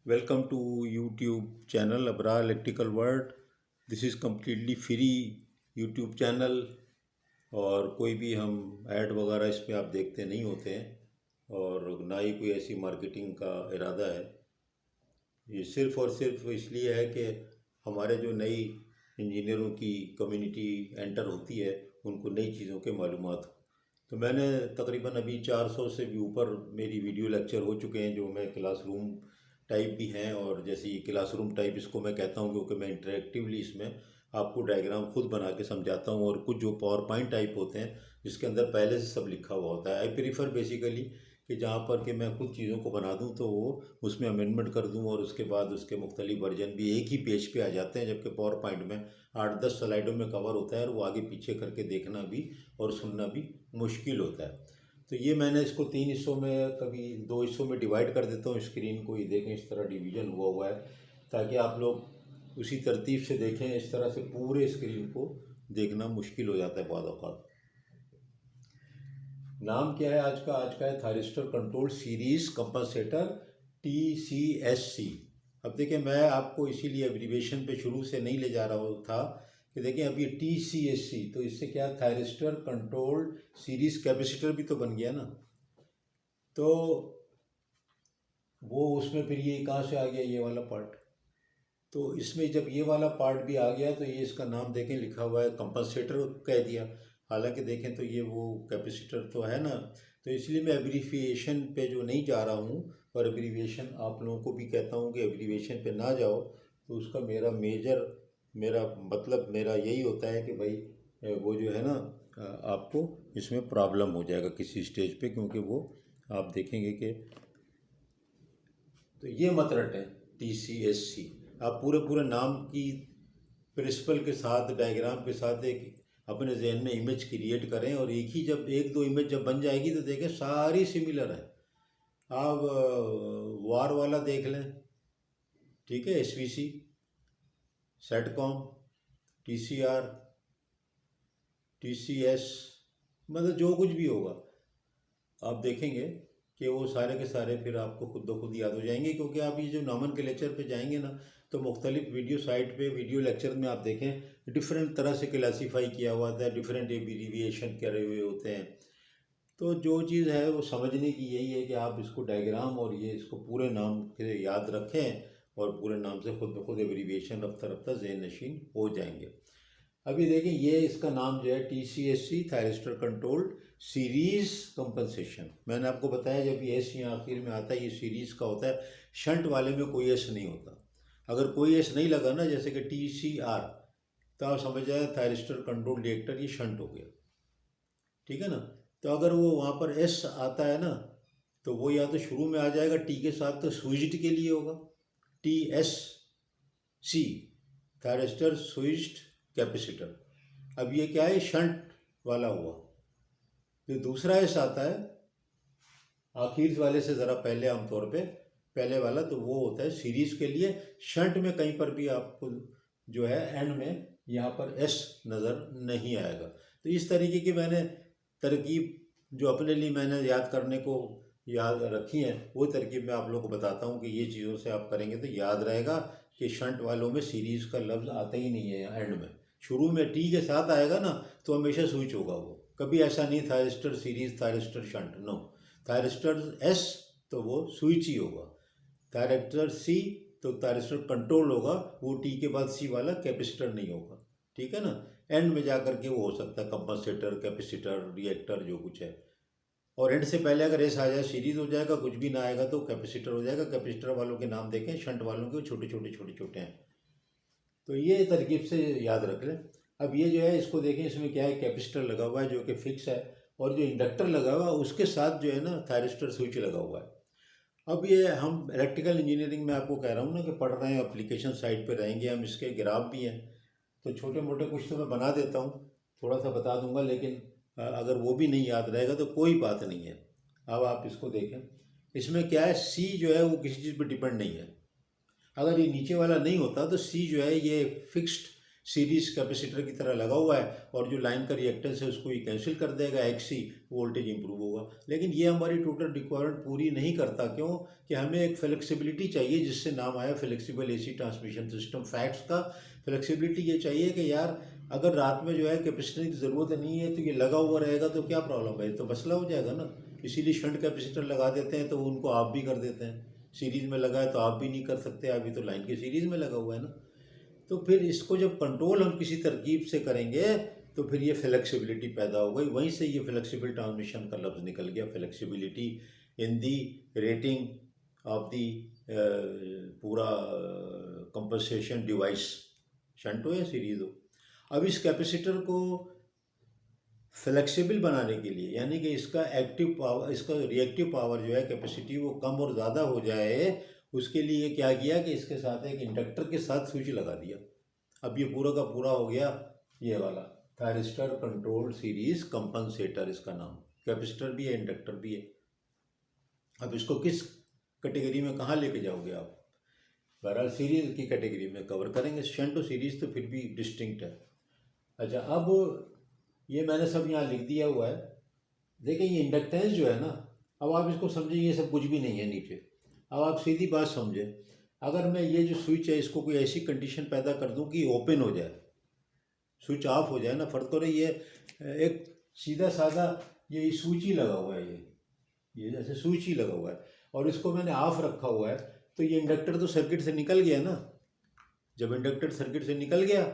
Welcome to YouTube channel Abrar Electrical World. This is completely free YouTube channel और कोई भी हम add वगैरह इस पे आप देखते नहीं होते हैं और ना ही कोई ऐसी मार्केटिंग का इरादा है। ये सिर्फ़ और सिर्फ इसलिए है कि हमारे जो नई इंजीनियरों की कम्युनिटी एंटर होती है उनको नई चीज़ों के मालूमात हो। तो मैंने तकरीबन अभी 400 से भी ऊपर मेरी वीडियो लेक्चर हो चुके हैं जो मैं क्लासरूम टाइप भी हैं। और जैसे ये क्लासरूम टाइप इसको मैं कहता हूँ क्योंकि मैं इंटरेक्टिवली इसमें आपको डायग्राम खुद बना के समझाता हूँ। और कुछ जो पावर पॉइंट टाइप होते हैं जिसके अंदर पहले से सब लिखा हुआ होता है। आई प्रीफर बेसिकली कि जहाँ पर कि मैं खुद चीज़ों को बना दूँ तो वो उसमें अमेंडमेंट कर दूँ और उसके बाद उसके मुख्तलिफ वर्जन भी एक ही पेज पे आ जाते हैं, जबकि पावर पॉइंट में 8-10 स्लाइडों में कवर होता है और वो आगे पीछे करके देखना भी और सुनना भी मुश्किल होता है। तो ये मैंने इसको 3 हिस्सों में, कभी 2 हिस्सों में डिवाइड कर देता हूँ। स्क्रीन को ये देखें, इस तरह डिवीज़न हुआ हुआ है ताकि आप लोग उसी तरतीब से देखें। इस तरह से पूरे स्क्रीन को देखना मुश्किल हो जाता है बाद औक़ात। नाम क्या है आज का है thyristor control series compensator TCSC। अब देखिए, मैं आपको इसीलिए एब्रीवेशन पे शुरू से नहीं ले जा रहा था कि देखिए अब ये TCSC तो इससे क्या, थायरिस्टर कंट्रोल सीरीज कैपेसिटर भी तो बन गया ना। तो वो उसमें फिर ये कहाँ से आ गया ये वाला पार्ट। तो इसमें जब ये वाला पार्ट भी आ गया तो ये इसका नाम देखें लिखा हुआ है कंपनसेटर कह दिया। हालांकि देखें तो ये वो कैपेसिटर तो है ना। तो इसलिए मैं एब्रीविएशन पे जो नहीं जा रहा हूँ और एब्रीविएशन आप लोगों को भी कहता हूँ कि एब्रीविएशन पे ना जाओ। तो उसका मेरा मतलब मेरा यही होता है कि भाई वो जो है ना, आपको इसमें प्रॉब्लम हो जाएगा किसी स्टेज पे, क्योंकि वो आप देखेंगे कि तो ये मत रटें TCSC। आप पूरे पूरे नाम की प्रिंसिपल के साथ डायग्राम के साथ एक अपने जहन में इमेज क्रिएट करें और एक ही जब एक दो इमेज जब बन जाएगी तो देखें सारी सिमिलर है। आप वार वाला देख लें, ठीक है, SVC, सेटकॉम, TCR, TCS, मतलब जो कुछ भी होगा आप देखेंगे कि वो सारे के सारे फिर आपको खुद ब खुद याद हो जाएंगे। क्योंकि आप ये जो नॉमेनक्लेचर पे जाएंगे ना तो मुख्तलिफ वीडियो साइट पे वीडियो लेक्चर में आप देखें डिफरेंट तरह से क्लासीफाई किया हुआ था, डिफरेंट एब्रीविएशन करे हुए होते हैं। तो जो चीज़ है वो समझने की यही है कि आप इसको डायग्राम और ये इसको पूरे नाम के याद रखें और पूरे नाम से खुद ब खुद एब्रीविएशन रफ्ता रफ्ता ज़हन नशीन हो जाएंगे। अभी देखें ये इसका नाम जो है TCSC thyristor control series compensation. मैंने आपको बताया जब ये एस यहाँ आखिर में आता है ये सीरीज का होता है। शंट वाले में कोई एस नहीं होता। अगर कोई एस नहीं लगा ना, जैसे कि TCR, तो आप समझ जाए थायरिस्टर कंट्रोल रिएक्टर ये शंट हो गया, ठीक है ना। तो अगर वो वहाँ पर एस आता है ना तो वो या तो शुरू में आ जाएगा टी के साथ, तो स्विच्ड के लिए होगा TSC, थायरिस्टर स्विच्ड कैपेसिटर। अब ये क्या है, शंट वाला हुआ। जो दूसरा एस आता है आखिर वाले से ज़रा पहले, आमतौर पे पहले वाला, तो वो होता है सीरीज़ के लिए। शंट में कहीं पर भी आपको जो है एंड में यहाँ पर एस नज़र नहीं आएगा। तो इस तरीके की मैंने तरकीब जो अपने लिए मैंने याद करने को याद रखी है वो तरकीब मैं आप लोगों को बताता हूँ कि ये चीज़ों से आप करेंगे तो याद रहेगा कि शंट वालों में सीरीज़ का लफ्ज़ आता ही नहीं है एंड में। शुरू में टी के साथ आएगा ना तो हमेशा स्विच होगा वो, कभी ऐसा नहीं thyristor series thyristor shunt, no. Thyristors तो वो स्विच ही होगा। थायरिस्टर सी तो थायरिस्टर कंट्रोल होगा, वो टी के बाद सी वाला कैपेसिटर नहीं होगा, ठीक है ना। एंड में जा करके वो हो सकता है कंपनसेटर, कैपेसिटर, रिएक्टर, जो कुछ है। और एंड से पहले अगर एस आ जाए सीरीज हो जाएगा, कुछ भी ना आएगा तो कैपेसिटर हो जाएगा। कैपेसिटर वालों के नाम देखें, शंट वालों के छोटे छोटे छोटे छोटे हैं। तो ये तरकीब से याद रख लें। अब ये जो है इसको देखें, इसमें क्या है, कैपेसिटर लगा हुआ है जो कि फिक्स है और जो इंडक्टर लगा हुआ है उसके साथ जो है ना थायरिस्टर स्विच लगा हुआ है। अब ये हम इलेक्ट्रिकल इंजीनियरिंग में आपको कह रहा हूँ ना कि पढ़ रहे हैं, एप्लीकेशन साइड पे रहेंगे हम, इसके ग्राफ भी हैं। तो छोटे मोटे कुछ तो मैं बना देता हूँ, थोड़ा सा बता दूंगा, लेकिन अगर वो भी नहीं याद रहेगा तो कोई बात नहीं है। अब आप इसको देखें, इसमें क्या है, सी जो है वो किसी चीज़ पर डिपेंड नहीं है। अगर ये नीचे वाला नहीं होता तो सी जो है ये फिक्स्ड सीरीज कैपेसिटर की तरह लगा हुआ है और जो लाइन का रिएक्टेंस है उसको ये कैंसिल कर देगा, एक्सी वोल्टेज इंप्रूव होगा। लेकिन ये हमारी टोटल रिक्वायरमेंट पूरी नहीं करता। क्यों? कि हमें एक फ्लेक्सिबिलिटी चाहिए, जिससे नाम आया flexible AC transmission system. Facts का फ्लेक्सिबिलिटी ये चाहिए कि यार अगर रात में जो है कैपेसिटर की ज़रूरत नहीं है तो ये लगा हुआ रहेगा तो क्या प्रॉब्लम है, तो मसला हो जाएगा ना। इसीलिए शंट कैपेसिटर लगा देते हैं, तो उनको आप भी कर देते हैं। सीरीज़ में लगा है तो आप भी नहीं कर सकते, अभी तो लाइन की सीरीज़ में लगा हुआ है ना। तो फिर इसको जब कंट्रोल हम किसी तरकीब से करेंगे तो फिर ये फ्लेक्सिबिलिटी पैदा हो गई। वहीं से ये फ्लेक्सिबल ट्रांसमिशन का लफ्ज़ निकल गया, flexibility in the rating of the पूरा कंपनसेशन डिवाइस, शंट हो या सीरीज हो। अब इस कैपेसिटर को फ्लेक्सिबल बनाने के लिए, यानी कि इसका एक्टिव पावर, इसका रिएक्टिव पावर जो है कैपेसिटी, वो कम और ज़्यादा हो जाए, उसके लिए क्या किया कि इसके साथ एक इंडक्टर के साथ स्विच लगा दिया। अब ये पूरा का पूरा हो गया ये वाला थायरिस्टर कंट्रोल सीरीज कंपनसेटर, इसका नाम। कैपेसिटर भी है, इंडक्टर भी है। अब इसको किस कैटेगरी में कहाँ लेके जाओगे आप? बहरहाल सीरीज की कैटेगरी में कवर करेंगे। शंट और सीरीज तो फिर भी डिस्टिंक्ट है। अच्छा, अब ये मैंने सब यहाँ लिख दिया हुआ है। देखिए ये इंडक्टेंस जो है ना, अब आप इसको समझिए, ये सब कुछ भी नहीं है नीचे। अब आप सीधी बात समझें, अगर मैं ये जो स्विच है इसको कोई ऐसी कंडीशन पैदा कर दूं कि ओपन हो जाए, स्विच ऑफ हो जाए ना, फर्क करो ये एक सीधा साधा ये स्विच ही लगा हुआ है, ये जैसे स्विच ही लगा हुआ है और इसको मैंने ऑफ रखा हुआ है, तो ये इंडक्टर तो सर्किट से निकल गया ना। जब इंडक्टर सर्किट से निकल गया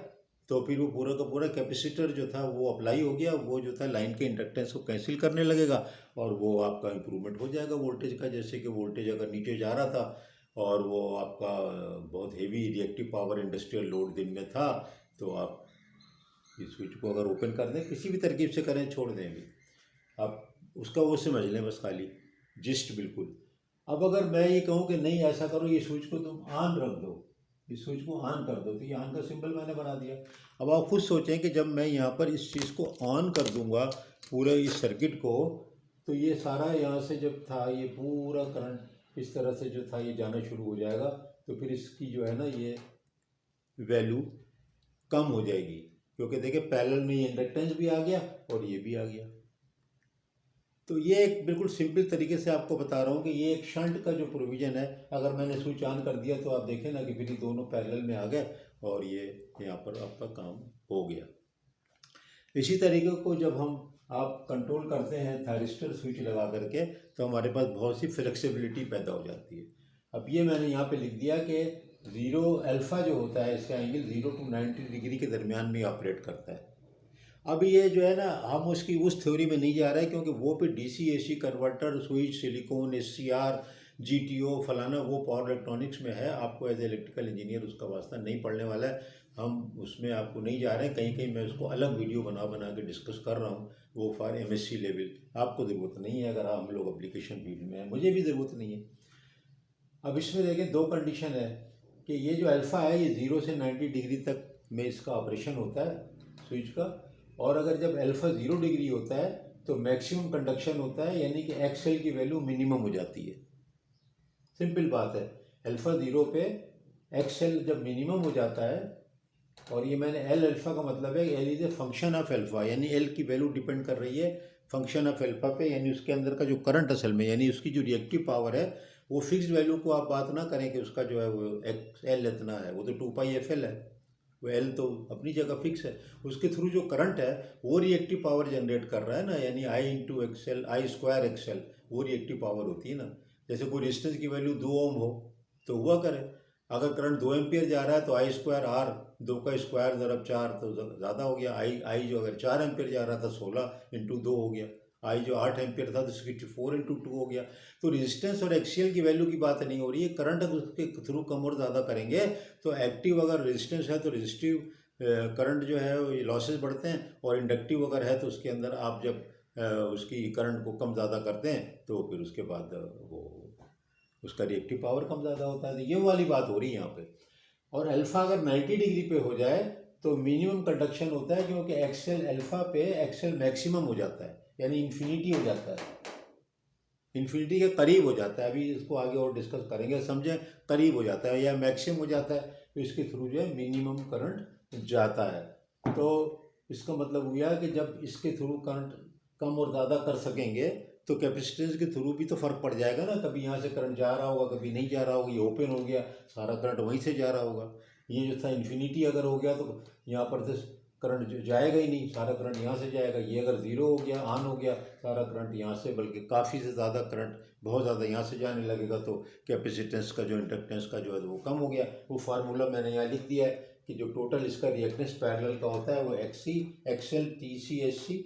तो फिर वो पूरा का पूरा कैपेसिटर जो था वो अप्लाई हो गया, वो जो था लाइन के इंडक्टेंस को कैंसिल करने लगेगा और वो आपका इम्प्रूवमेंट हो जाएगा वोल्टेज का। जैसे कि वोल्टेज अगर नीचे जा रहा था और वो आपका बहुत heavy reactive power industrial load दिन में था, तो आप इस स्विच को अगर ओपन कर दें, किसी भी तरकीब से करें, छोड़ दें भी, आप उसका वो समझ लें बस, खाली जिस्ट बिल्कुल। अब अगर मैं ये कहूँ कि नहीं ऐसा करो, ये स्विच को तुम ऑन रख दो, इस स्विच को ऑन कर दो, तो ये ऑन का सिंबल मैंने बना दिया। अब आप खुद सोचें कि जब मैं यहाँ पर इस चीज़ को ऑन कर दूंगा पूरे इस सर्किट को, तो ये सारा यहाँ से जब था ये पूरा करंट इस तरह से जो था ये जाना शुरू हो जाएगा, तो फिर इसकी जो है ना ये वैल्यू कम हो जाएगी, क्योंकि देखिए पैरेलल में ये इंडक्टेंस भी आ गया और ये भी आ गया। तो ये एक बिल्कुल सिंपल तरीके से आपको बता रहा हूँ कि ये एक शंट का जो प्रोविज़न है, अगर मैंने स्विच ऑन कर दिया तो आप देखें ना कि फिर ये दोनों पैरेलल में आ गए और ये यहाँ पर आपका काम हो गया। इसी तरीके को जब हम आप कंट्रोल करते हैं थायरिस्टर स्विच लगा करके, तो हमारे पास बहुत सी फ्लेक्सिबिलिटी पैदा हो जाती है। अब ये मैंने यहाँ पे लिख दिया कि ज़ीरो अल्फ़ा जो होता है इसका एंगल 0 to 90 डिग्री के दरमियान में ऑपरेट करता है। अब ये जो है ना, हम उसकी उस थ्योरी में नहीं जा रहे हैं, क्योंकि वो पे DC AC converter, switch, silicon, SCR, GTO फलाना वो पावर इलेक्ट्रॉनिक्स में है। आपको एज इलेक्ट्रिकल इंजीनियर उसका वास्ता नहीं पढ़ने वाला है, हम उसमें आपको नहीं जा रहे हैं। कहीं कहीं मैं उसको अलग वीडियो बना बना के डिस्कस कर रहा हूँ, वो फॉर एमएससी लेवल। आपको ज़रूरत नहीं है, अगर हम लोग एप्लीकेशन फील्ड में हैं, मुझे भी ज़रूरत नहीं है। अब इसमें देखें दो कंडीशन है कि ये जो अल्फ़ा है ये 0 से 90 डिग्री तक में इसका ऑपरेशन होता है स्विच का, और अगर जब अल्फ़ा 0 डिग्री होता है तो मैक्सिमम कंडक्शन होता है, यानी कि एक्सएल की वैल्यू मिनिमम हो जाती है। सिंपल बात है, अल्फ़ा 0 पे एक्सएल जब मिनिमम हो जाता है, और ये मैंने एल अल्फ़ा का मतलब है L is a function of alpha, यानी एल की वैल्यू डिपेंड कर रही है फंक्शन ऑफ अल्फ़ा पे, यानी उसके अंदर का जो करंट असल में, यानी उसकी जो रिएक्टिव पावर है, वो फिक्स्ड वैल्यू को आप बात ना करें कि उसका जो है वो एल इतना है, वो तो 2πfl है, वो एल तो अपनी जगह फिक्स है। उसके थ्रू जो करंट है वो रिएक्टिव पावर जनरेट कर रहा है ना, यानी आई इंटू एक्सएल, आई स्क्वायर एक्सएल, वो रिएक्टिव पावर होती है ना। जैसे कोई रेजिस्टेंस की वैल्यू 2 ओम हो तो हुआ करे, अगर करंट 2 एम्पियर जा रहा है तो आई स्क्वायर आर, 2 का स्क्वायर ज़रब 4 तो ज़्यादा हो गया। आई जो अगर 4 एम्पियर जा रहा था 16 इंटू 2 हो गया। आई जो 8 एम्पियर था तो 64 इंटू 2 हो गया। तो रेजिस्टेंस और एक्सियल की वैल्यू की बात नहीं हो रही है, करंट अगर उसके थ्रू कम और ज़्यादा करेंगे तो एक्टिव अगर रेजिस्टेंस है तो रेजिस्टिव करंट जो है वो लॉसेस बढ़ते हैं, और इंडक्टिव अगर है तो उसके अंदर आप जब उसकी करंट को कम ज़्यादा करते हैं तो फिर उसके बाद वो उसका रिएक्टिव पावर कम ज़्यादा होता है। तो ये वाली बात हो रही है यहाँ पे। और अल्फ़ा अगर 90 डिग्री पे हो जाए तो मिनिमम कंडक्शन होता है, क्योंकि एक्सेल अल्फ़ा पे एक्सेल मैक्सिमम हो जाता है, यानी इन्फिनिटी हो जाता है, इन्फिनिटी के करीब हो जाता है। अभी इसको आगे और डिस्कस करेंगे, समझें, करीब हो जाता है या मैक्सिमम हो जाता है, तो इसके थ्रू जो है मिनिमम करंट जाता है। तो इसका मतलब हुआ कि जब इसके थ्रू करंट कम और ज़्यादा कर सकेंगे तो कैपेसिटेंस के थ्रू भी तो फ़र्क पड़ जाएगा ना। कभी यहाँ से करंट जा रहा होगा, कभी नहीं जा रहा होगा, ये ओपन हो गया, सारा करंट वहीं से जा रहा होगा। ये जो था इन्फिनिटी अगर हो गया तो यहाँ पर तो करंट जो जाएगा ही नहीं, सारा करंट यहाँ से जाएगा। ये अगर ज़ीरो हो गया, ऑन हो गया, सारा करंट यहाँ से, बल्कि काफ़ी से ज़्यादा करंट बहुत ज़्यादा यहाँ से जाने लगेगा, तो कैपेसिटेंस का जो इंडक्टेंस का जो है वो कम हो गया। वो फार्मूला मैंने यहाँ लिख दिया है कि जो टोटल इसका रिएक्टेंस पैरेलल का होता है वो XC XL TC SC,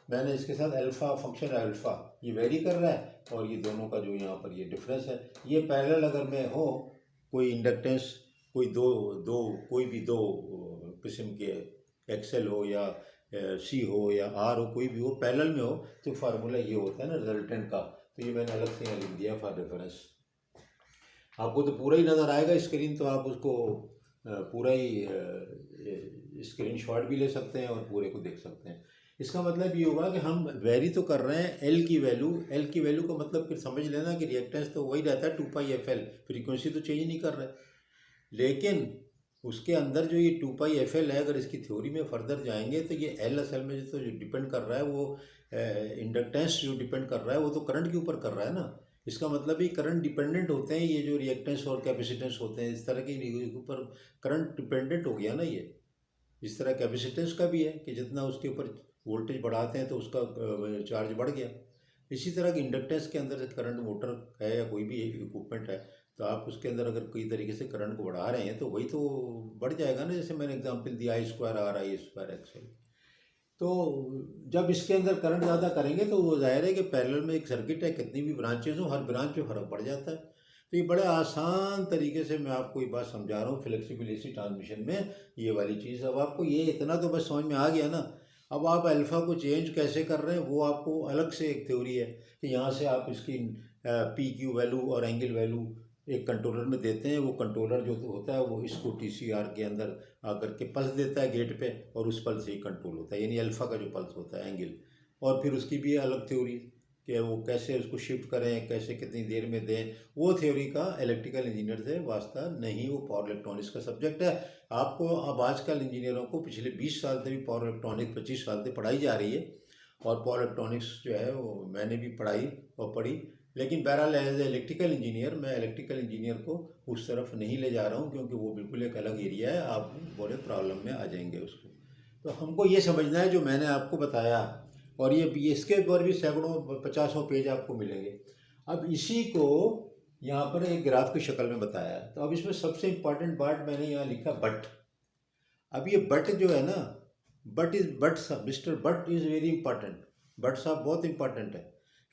मैंने इसके साथ अल्फ़ा फंक्शन अल्फ़ा ये वेरी कर रहा है, और ये दोनों का जो यहाँ पर ये डिफरेंस है। ये पैरेलल अगर मैं हो कोई इंडक्टेंस, कोई दो दो कोई भी दो किस्म के एक्सेल हो या सी हो या आर हो, कोई भी हो पैरेलल में हो, तो फार्मूला ये होता है ना रिजल्टेंट का। तो ये मैंने अलग से यहाँ लिख दिया फॉर रेफरेंस। आपको तो पूरा ही नज़र आएगा स्क्रीन, तो आप उसको पूरा ही स्क्रीन शॉट भी ले सकते हैं और पूरे को देख सकते हैं। इसका मतलब ये होगा कि हम वेरी तो कर रहे हैं एल की वैल्यू का मतलब फिर समझ लेना कि रिएक्टेंस तो वही रहता है 2πfl, फ्रीक्वेंसी तो चेंज नहीं कर रहे। लेकिन उसके अंदर जो ये 2πfl है, अगर इसकी थ्योरी में फर्दर जाएंगे तो ये एल असल में जो डिपेंड कर रहा है वो इंडक्टेंस जो डिपेंड कर रहा है वो तो करंट के ऊपर कर रहा है ना। इसका मतलब ही करंट डिपेंडेंट होते हैं ये जो रिएक्टेंस और कैपेसिटेंस होते हैं, इस तरह के ऊपर करंट डिपेंडेंट हो गया ना ये। इस तरह कैपेसिटेंस का भी है कि जितना उसके ऊपर वोल्टेज बढ़ाते हैं तो उसका चार्ज बढ़ गया। इसी तरह की इंडक्टेंस के अंदर करंट मोटर है या कोई भी इक्विपमेंट है, तो आप उसके अंदर अगर कोई तरीके से करंट को बढ़ा रहे हैं तो वही तो बढ़ जाएगा ना। जैसे मैंने एग्जांपल दिया I² R I² XL। तो जब इसके अंदर करंट ज़्यादा करेंगे तो वो जाहिर है कि पैरेलल में एक सर्किट है, कितनी भी ब्रांचेज हो, हर ब्रांच में फर्क पड़ जाता है। तो ये बड़े आसान तरीके से मैं आपको ये बात समझा रहा हूँ फ्लेक्सिबिलिटी ट्रांसमिशन में ये वाली चीज़। अब आपको ये इतना तो बस समझ में आ गया ना। अब आप अल्फ़ा को चेंज कैसे कर रहे हैं वो आपको अलग से एक थ्योरी है कि यहाँ से आप इसकी PQ वैल्यू और एंगल वैल्यू एक कंट्रोलर में देते हैं। वो कंट्रोलर जो होता है वो इसको TCR के अंदर आकर के पल्स देता है गेट पे, और उस पल्स से ही कंट्रोल होता है, यानी अल्फ़ा का जो पल्स होता है एंगल। और फिर उसकी भी अलग थ्योरी कि वो कैसे उसको शिफ्ट करें, कैसे कितनी देर में दें, वो थ्योरी का इलेक्ट्रिकल इंजीनियर से वास्ता नहीं, वो पावर इलेक्ट्रॉनिक्स का सब्जेक्ट है। आपको अब आजकल इंजीनियरों को पिछले 20 साल से भी पावर इलेक्ट्रॉनिक्स 25 साल से पढ़ाई जा रही है, और पावर इलेक्ट्रॉनिक्स जो है वो मैंने भी पढ़ाई और पढ़ी। लेकिन बहरहाल एज ए इलेक्ट्रिकल इंजीनियर मैं इलेक्ट्रिकल इंजीनियर को उस तरफ नहीं ले जा रहा हूँ, क्योंकि वो बिल्कुल एक अलग एरिया है, आप बड़े प्रॉब्लम में आ जाएंगे उसको। तो हमको ये समझना है जो मैंने आपको बताया, और ये इसके ऊपर भी सैकड़ों 50 पेज आपको मिलेंगे। अब इसी को यहाँ पर एक ग्राफ की शक्ल में बताया है। तो अब इसमें सबसे इम्पॉर्टेंट बात मैंने यहाँ लिखा बट। अब ये बट जो है ना, बट साहब, mister but is very important. But साहब बहुत इंपॉर्टेंट है।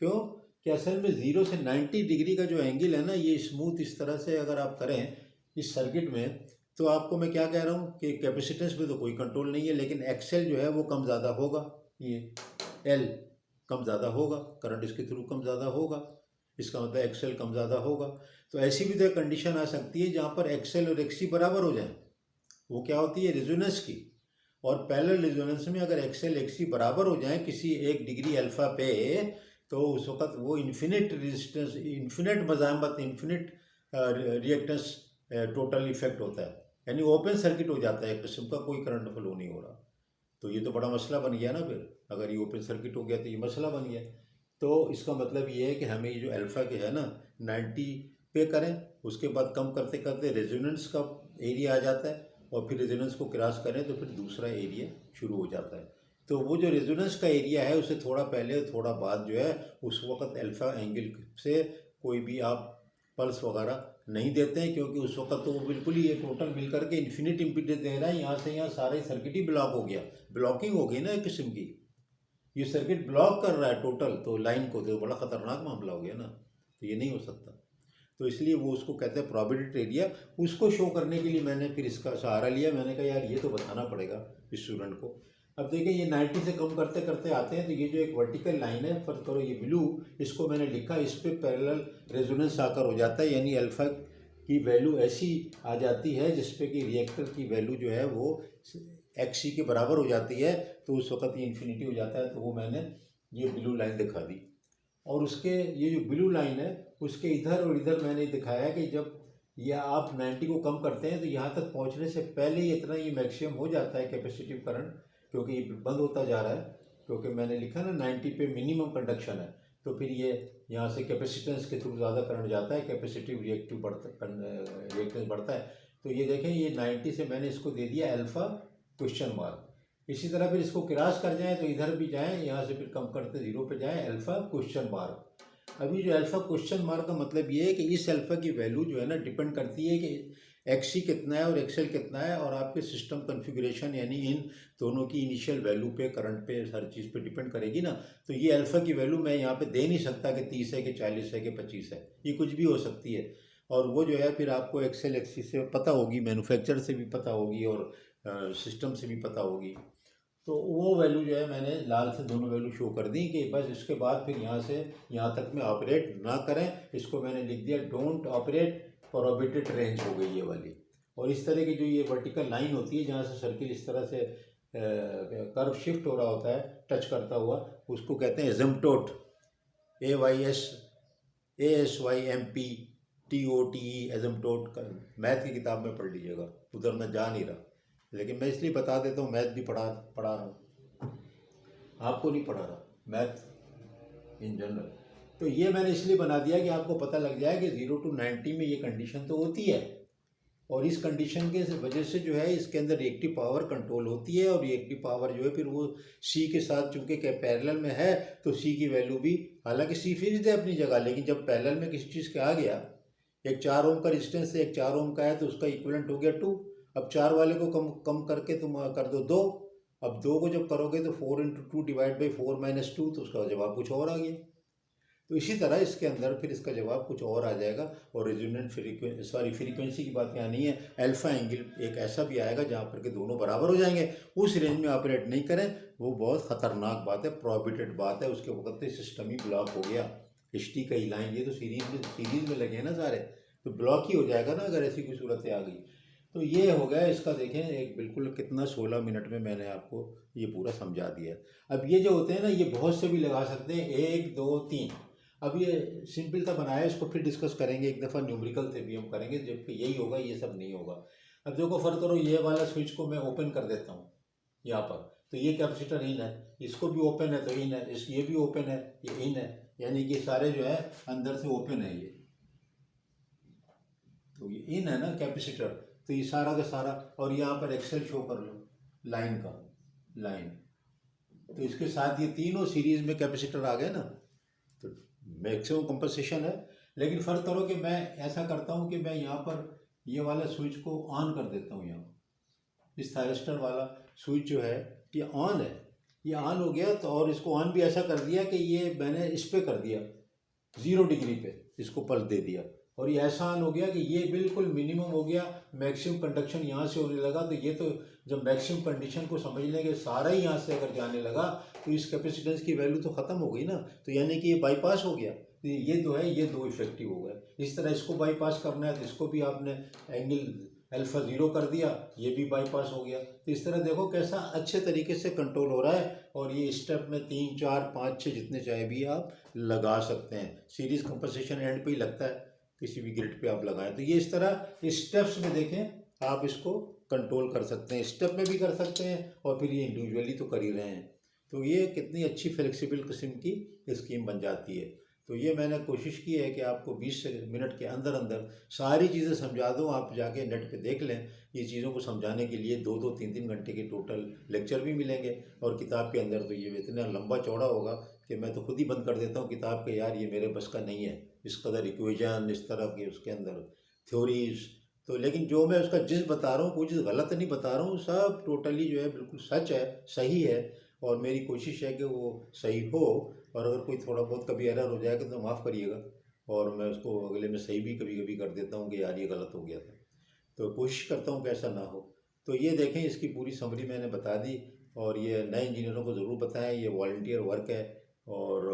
क्यों? कि असल में 0 से 90 डिग्री का जो एंगल है ना, ये स्मूथ इस तरह से अगर आप करें इस सर्किट में, तो आपको मैं क्या कह रहा हूँ कि कैपेसिटेंस में तो कोई कंट्रोल नहीं है, लेकिन एक्सेल जो है वो कम ज़्यादा होगा, ये एल कम ज़्यादा होगा, करंट इसके थ्रू कम ज़्यादा होगा, इसका मतलब एक्सेल कम ज़्यादा होगा। तो ऐसी भी तो एक कंडीशन आ सकती है जहाँ पर एक्सेल और एक्सी बराबर हो जाए। वो क्या होती है? रेजोनेंस की। और पैरेलल रेजोनेंस में अगर एक्सेल एक्सी बराबर हो जाए किसी एक डिग्री अल्फ़ा पे, तो उस वक्त वो इन्फिनिट रेजिस्टेंस, इन्फिनिट मज़ामत, इन्फिनिट रिएक्टेंस टोटल इफेक्ट होता है, यानी ओपन सर्किट हो जाता है, एक किस्म का कोई करंट फ्लो नहीं हो रहा। तो ये तो बड़ा मसला बन गया ना। फिर अगर ये ओपन सर्किट हो गया तो ये मसला बन गया। तो इसका मतलब ये है कि हमें ये जो अल्फ़ा के है ना 90 पे करें, उसके बाद कम करते करते रेजोनेंस का एरिया आ जाता है, और फिर रेजोनेंस को क्रॉस करें तो फिर दूसरा एरिया शुरू हो जाता है। तो वो जो रेजोनेंस का एरिया है उससे थोड़ा पहले थोड़ा बाद जो है उस वक्त अल्फ़ा एंगल से कोई भी आप पल्स वगैरह नहीं देते हैं, क्योंकि उस वक्त तो वो बिल्कुल ही ये टोटल मिल करके इन्फिनिट इम्पीडेंस दे रहा है। यहाँ से यहाँ सारा ही सर्किट ही ब्लॉक हो गया, ब्लॉकिंग हो गई ना एक किस्म की। ये सर्किट ब्लॉक कर रहा है टोटल तो लाइन को, तो बड़ा ख़तरनाक मामला हो गया ना। तो ये नहीं हो सकता। तो इसलिए वो उसको कहते हैं प्रोबेबिलिटी एरिया। उसको शो करने के लिए मैंने फिर इसका सहारा लिया। मैंने कहा यार ये तो बताना पड़ेगा स्टूडेंट को। अब देखिए ये 90 से कम करते करते आते हैं, तो ये जो एक वर्टिकल लाइन है, फर्ज करो ये ब्लू, इसको मैंने लिखा, इस पर पैरेलल रेजोनेंस आकर हो जाता है, यानी अल्फ़ा की वैल्यू ऐसी आ जाती है जिसपे कि रिएक्टर की वैल्यू जो है वो XC के बराबर हो जाती है, तो उस वक्त ये इन्फिनिटी हो जाता है। तो वो मैंने ये ब्लू लाइन दिखा दी। और उसके ये जो ब्लू लाइन है उसके इधर और इधर मैंने दिखाया कि जब या आप 90 को कम करते हैं तो यहाँ तक पहुँचने से पहले ही इतना ये मैक्सिमम हो जाता है कैपेसिटिव करंट, क्योंकि ये बंद होता जा रहा है, क्योंकि मैंने लिखा ना 90 पे मिनिमम कंडक्शन है, तो फिर ये यहाँ से कैपेसिटेंस के थ्रू ज़्यादा करंट जाता है, कैपेसिटिव रिएक्टेंस बढ़ता है। तो ये देखें, ये 90 से मैंने इसको दे दिया अल्फ़ा क्वेश्चन मार्क। इसी तरह फिर इसको क्रॉस कर जाएँ तो इधर भी जाएँ, यहाँ से फिर कम करते 0 पे जाएँ, अल्फ़ा क्वेश्चन मार्क। अभी जो अल्फ़ा क्वेश्चन मार्क का मतलब ये है कि इस अल्फ़ा की वैल्यू जो है ना डिपेंड करती है कि एक्सी कितना है और एक्सएल कितना है, और आपके सिस्टम कॉन्फ़िगरेशन यानी इन दोनों की इनिशियल वैल्यू पे, करंट पे, हर चीज़ पे डिपेंड करेगी ना। तो ये अल्फ़ा की वैल्यू मैं यहाँ पे दे नहीं सकता कि 30 है कि 40 है कि 25 है, ये कुछ भी हो सकती है। और वो जो है फिर आपको एक्सएल एक्सी से पता होगी, मैन्युफैक्चर से भी पता होगी, और सिस्टम से भी पता होगी। तो वो वैल्यू जो है मैंने लाल से दोनों वैल्यू शो कर दी कि बस इसके बाद फिर यहाँ से यहाँ तक में ऑपरेट ना करें। इसको मैंने लिख दिया डोंट ऑपरेट प्रोहिबिटेड रेंज हो गई ये वाली। और इस तरह की जो ये वर्टिकल लाइन होती है जहाँ से सर्किल इस तरह से कर्व शिफ्ट हो रहा होता है टच करता हुआ, उसको कहते हैं एजम्प्टोट, ASYMPTOTE एजम्प्टोट। मैथ की किताब में पढ़ लीजिएगा, उधर मैं जा नहीं रहा, लेकिन मैं इसलिए बता देता हूँ, मैथ भी पढ़ा रहा हूँ, आपको नहीं पढ़ा रहा, मैथ इन जनरल। तो ये मैंने इसलिए बना दिया कि आपको पता लग जाए कि 0 to 90 में ये कंडीशन तो होती है, और इस कंडीशन के वजह से जो है इसके अंदर रिएक्टिव पावर कंट्रोल होती है, और रिएक्टिव पावर जो है फिर वो सी के साथ चूंकि पैरेलल में है तो सी की वैल्यू भी, हालांकि सी फिक्स्ड है अपनी जगह, लेकिन जब पैरेलल में किसी चीज़ के आ गया, एक 4 ओम का रेजिस्टेंस है, एक 4 ओम का है, तो उसका इक्विवेलेंट हो गया 2। अब 4 वाले को कम कम करके तुम कर दो 2। अब 2 को जब करोगे तो 4 × 2 डिवाइड बाई 4 - 2, तो उसका जवाब कुछ और आ गया। तो इसी तरह इसके अंदर फिर इसका जवाब कुछ और आ जाएगा। और रेजोनेंट फ्रीक्वेंसी की बात यहाँ नहीं है, अल्फा एंगल एक ऐसा भी आएगा जहाँ पर के दोनों बराबर हो जाएंगे, उस रेंज में ऑपरेट नहीं करें, वो बहुत ख़तरनाक बात है, प्रोहिबिटेड बात है। उसके वक्त सिस्टम ही ब्लॉक हो गया, हिस्ट्री कई लाइन, ये तो सीरीज में लगे हैं ना सारे, तो ब्लॉक ही हो जाएगा ना अगर ऐसी कोई सूरत आ गई। तो ये हो गया इसका, देखें एक बिल्कुल कितना 16 मिनट में मैंने आपको ये पूरा समझा दिया। अब ये जो होते हैं ना, ये बहुत से भी लगा सकते हैं, 1 2 3। अब ये सिंपल सा बनाया, इसको फिर डिस्कस करेंगे एक दफ़ा, न्यूमेरिकल से भी हम करेंगे, जबकि यही होगा, ये सब नहीं होगा। अब देखो फर्क करो, ये वाला स्विच को मैं ओपन कर देता हूँ यहाँ पर, तो ये कैपेसिटर इन है, इसको भी ओपन है तो इन है, ये भी ओपन है, ये इन है, यानी कि सारे जो है अंदर से ओपन है ये, तो ये इन है ना कैपेसिटर, तो ये सारा का सारा। और यहाँ पर एक्सेल शो कर लो लाइन का, लाइन, तो इसके साथ ये तीनों सीरीज में कैपेसिटर आ गए ना, तो मैक्सिमम कंपनसेशन है। लेकिन फ़र्क करो कि मैं ऐसा करता हूँ कि मैं यहाँ पर ये वाला स्विच को ऑन कर देता हूँ, यहाँ इस थायरिस्टर वाला स्विच जो है ये ऑन है, ये ऑन हो गया। तो और इसको ऑन भी ऐसा कर दिया कि ये मैंने इस पर कर दिया 0 डिग्री पे, इसको पल्स दे दिया, और ये ऐसा ऑन हो गया कि ये बिल्कुल मिनिमम हो गया, मैक्सिमम कंडक्शन यहाँ से होने लगा। तो ये तो जब मैक्सिमम कंडीशन को समझ लेंगे, सारा ही यहाँ से अगर जाने लगा, तो इस कैपेसिटेंस की वैल्यू तो ख़त्म हो गई ना, तो यानी कि ये बाईपास हो गया। तो ये जो है ये 2 इफेक्टिव हो गए। इस तरह इसको बाईपास करना है तो इसको भी आपने एंगल अल्फ़ा 0 कर दिया, ये भी बाईपास हो गया। तो इस तरह देखो कैसा अच्छे तरीके से कंट्रोल हो रहा है। और ये स्टेप में 3 4 5 6 जितने चाहे भी आप लगा सकते हैं, सीरीज कंपनसेशन एंड पे ही लगता है, किसी भी ग्रिड पे आप लगाएं। तो ये इस तरह स्टेप्स में देखें आप इसको कंट्रोल कर सकते हैं, स्टेप में भी कर सकते हैं, और फिर ये इंडिविजुअली तो कर ही रहे हैं। तो ये कितनी अच्छी फ्लेक्सिबल किस्म की स्कीम बन जाती है। तो ये मैंने कोशिश की है कि आपको 20 मिनट के अंदर अंदर सारी चीज़ें समझा दूँ। आप जाके नेट पे देख लें, ये चीज़ों को समझाने के लिए 2 2 3 3 घंटे के टोटल लेक्चर भी मिलेंगे। और किताब के अंदर तो ये इतना लंबा चौड़ा होगा कि मैं तो खुद ही बंद कर देता हूँ किताब के, यार ये मेरे बस का नहीं है, इस कदर इक्वेशन इस तरह के उसके अंदर थ्योरीज। तो लेकिन जो मैं उसका जिस बता रहा हूँ, कुछ गलत नहीं बता रहा हूँ, सब टोटली जो है बिल्कुल सच है, सही है। और मेरी कोशिश है कि वो सही हो, और अगर कोई थोड़ा बहुत कभी एरर हो जाएगा तो माफ़ करिएगा, और मैं उसको अगले में सही भी कभी कभी कर देता हूँ कि यार ये गलत हो गया था, तो कोशिश करता हूँ कि ऐसा ना हो। तो ये देखें इसकी पूरी समरी मैंने बता दी। और ये नए इंजीनियरों को ज़रूर बताएं, ये वॉलंटियर वर्क है। और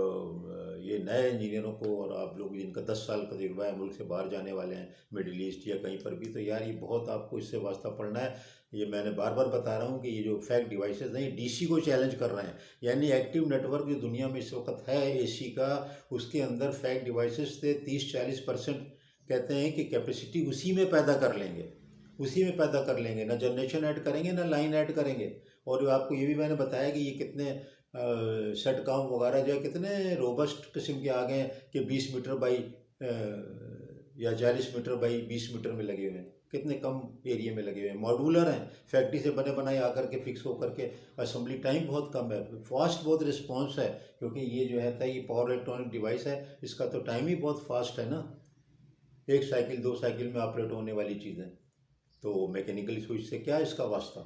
ये नए इंजीनियरों को, और आप लोग जिनका 10 साल का तजुर्बा है, मुल्क से बाहर जाने वाले हैं, मिडिल ईस्ट या कहीं पर भी, तो यार ये बहुत आपको इससे वास्ता पड़ना है। ये मैंने बार बार बता रहा हूँ कि ये जो फैक्ट डिवाइसेस हैं, ये डीसी को चैलेंज कर रहे हैं, यानी एक्टिव नेटवर्क जो दुनिया में इस वक्त है एसी का, उसके अंदर फैक्ट डिवाइसेस से 30-40% कहते हैं कि कैपेसिटी उसी में पैदा कर लेंगे, उसी में पैदा कर लेंगे, ना जनरेशन ऐड करेंगे ना लाइन ऐड करेंगे। और आपको ये भी मैंने बताया कि ये कितने सेट काम वगैरह जो है कितने रोबस्ट किस्म के आ गए हैं कि 20 मीटर बाई या 40 मीटर बाई 20 मीटर में लगे हुए हैं, कितने कम एरिया में लगे हुए हैं, मॉड्यूलर हैं, फैक्ट्री से बने बनाए आकर के फिक्स होकर के, असेंबली टाइम बहुत कम है, फास्ट बहुत रिस्पॉन्स है, क्योंकि ये जो है ये पावर इलेक्ट्रॉनिक डिवाइस है, इसका तो टाइम ही बहुत फास्ट है ना, 1 साइकिल 2 साइकिल में ऑपरेट होने वाली चीज़ है। तो मैकेनिकल स्विच से क्या इसका वास्ता।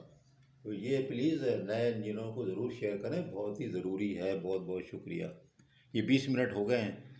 तो ये प्लीज़ नए इंजीनियरों को ज़रूर शेयर करें, बहुत ही ज़रूरी है। बहुत बहुत शुक्रिया। ये 20 मिनट हो गए हैं।